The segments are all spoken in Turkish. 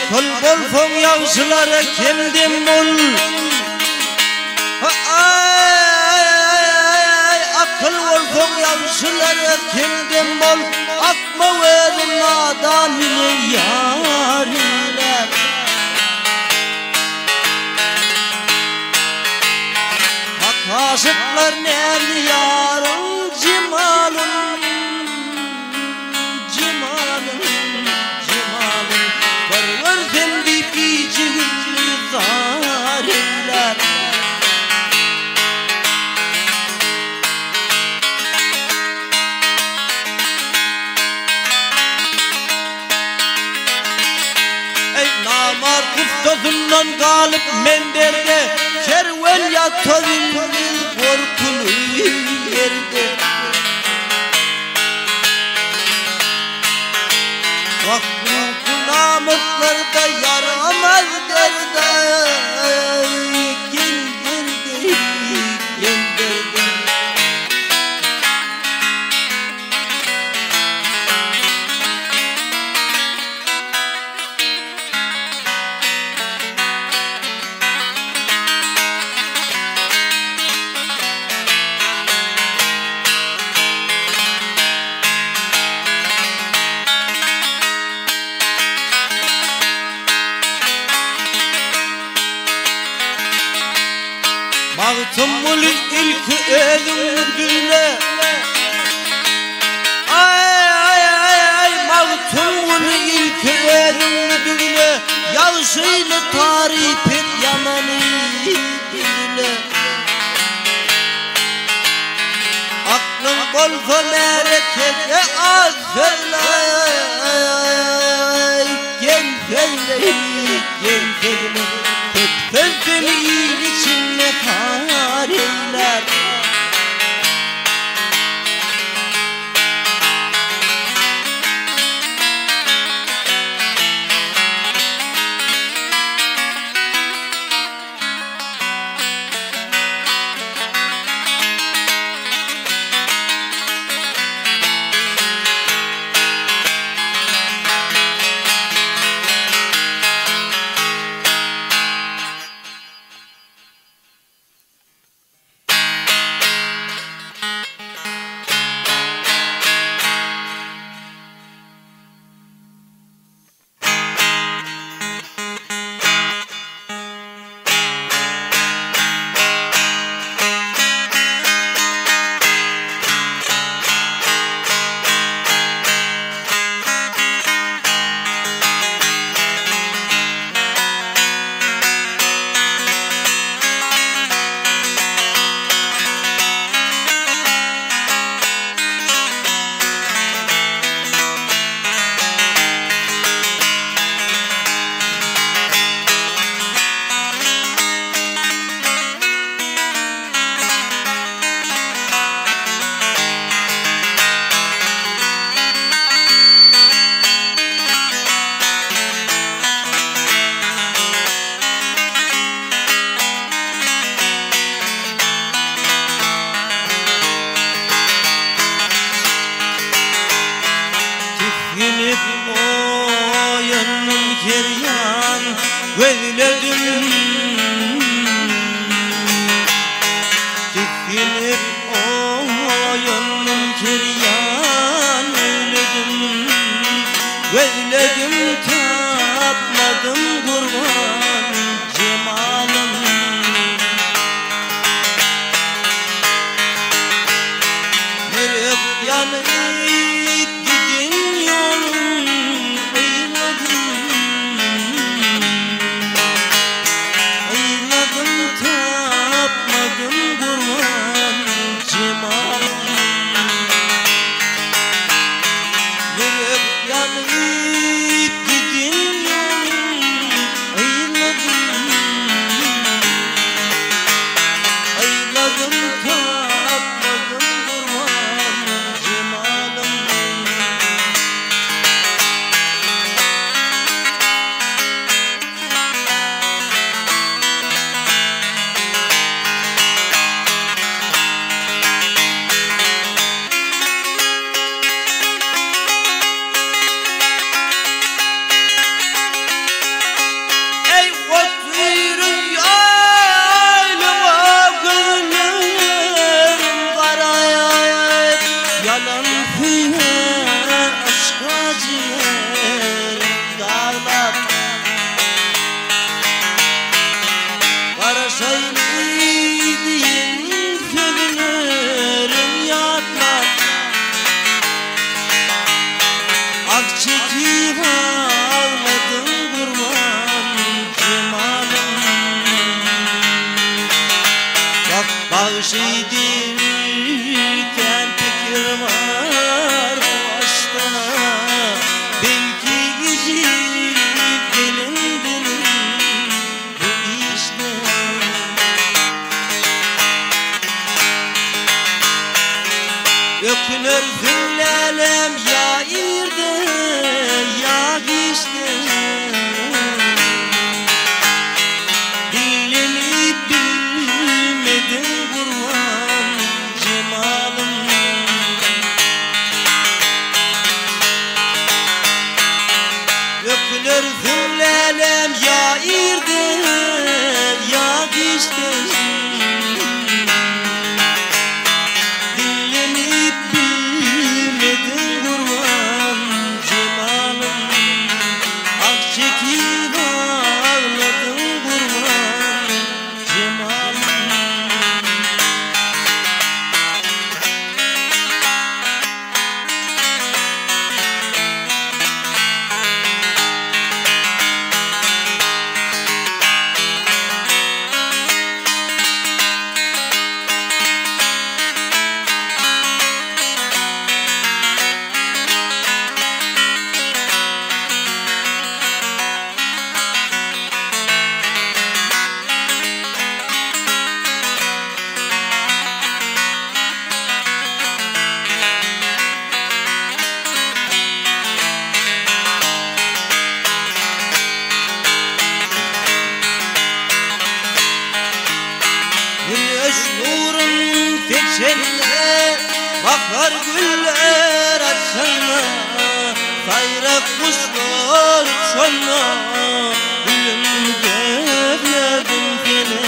akıl bol fon yavşıları kendim bul. Akıl bol fon yavşıları kendim bol. Akma verin nadan ile yarinler. Kaşıklar nerede yarın cimalım, cimalım, cimalım. Varırken bir bicikli zalimler. Ey namar kustosundan galip menderde kerven yatar ilmil korkulu yerde. Vakfı namuslarda yaramaz derde. Gel derde, gel derde. Mağtumul ilk ölümdüyle. Ay ay ay ay mağtumul ilk ölümdüyle. Yavşıyla tarif et yamanı dile. Aklın bol femerekete az söyle. Gel söyle, gel söyle. Tütfezliğin içinde fareler. Gülüp oyunun keryan Veyledim Gülüp oyunun keryan Veyledim tapmadım kurban cemalım Nerep yanık söylediğin sözlerim yadlar. Ak çekip ağladım kurban cemalım. Bak bağışıydırken fikir var başta. Belki gidip gelindir bu işte. Ökünür züllalem ya irde ya işte. Dinlenip bilmedin kurban cemalım. Ökünür züllalem ya irde ya işte. Dinlenip bilmedin kurban cemalım. Ak çekip ağladım kurban cemalım. Güneş nurun feçenine bakar güller açana. Sayrak kuşlar uçana gülüm gözledim seni.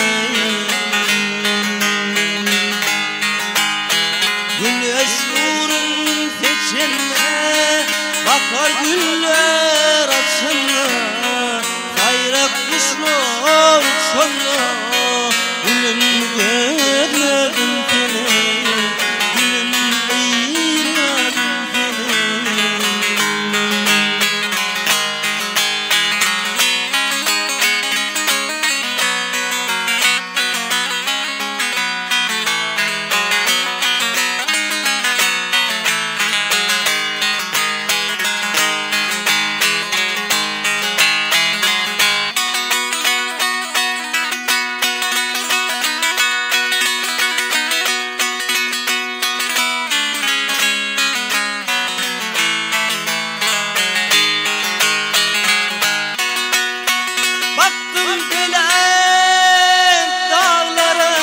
Güneş nurun feçenine bakar güller açana. Sayrak kuşlar uçana gülüm gözledim seni. Gülüm eyledim seni. Baktım gelen dağlara,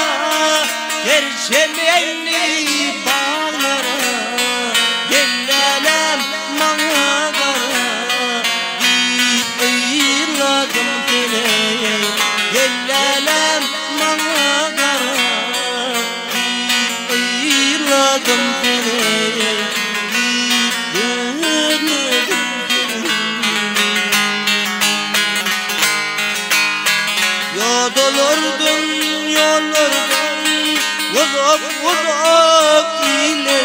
gerçeğini bağlara. Gellelem bana kara, git ayırladım seni. Gellelem bana kara, git ayırladım seni. Git görmedim seni. Yollardın, yollardan uzak uzak ile.